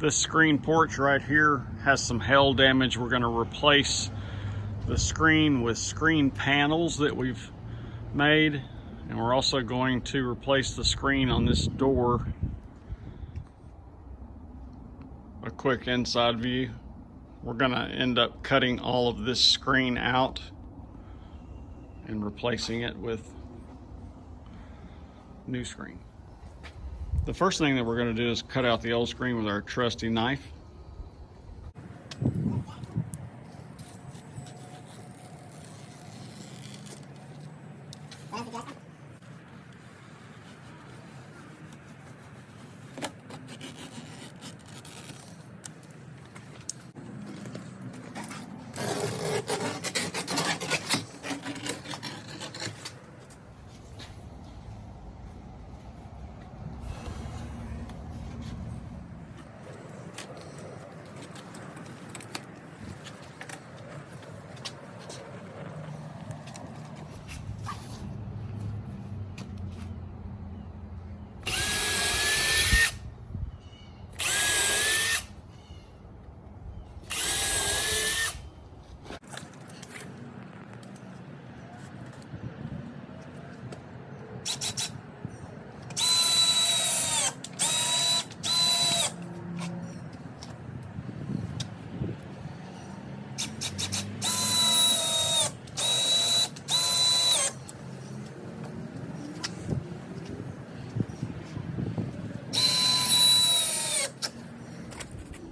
This screen porch right here has some hail damage. We're going to replace the screen with screen panels that we've made, and we're also going to replace the screen on this door. A quick inside view. We're going to end up cutting all of this screen out and replacing it with new screen. The first thing that we're going to do is cut out the old screen with our trusty knife.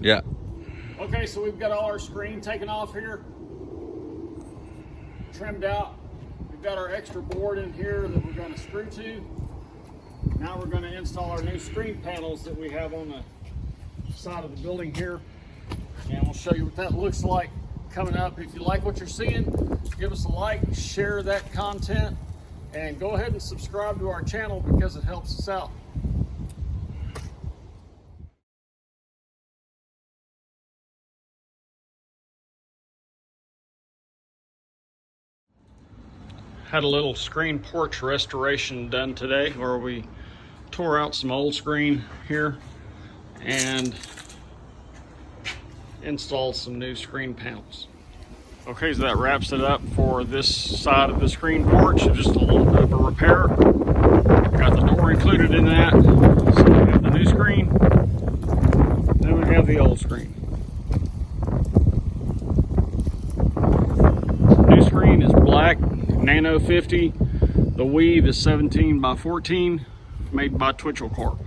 Yeah. Okay, so we've got all our screen taken off here, trimmed out. We've got our extra board in here that we're going to screw to. Now we're going to install our new screen panels that we have on the side of the building here, and we'll show you what that looks like coming up. If you like what you're seeing, give us a like, share that content, and go ahead and subscribe to our channel because it helps us out. Had a little screen porch restoration done today where we tore out some old screen here and installed some new screen panels. Okay, so that wraps it up for this side of the screen porch. Just a little bit of a repair. Got the door included in that. So we have the new screen, then we have the old screen. New screen is black, Nano 50. The weave is 17 by 14, made by Twitchell Corp.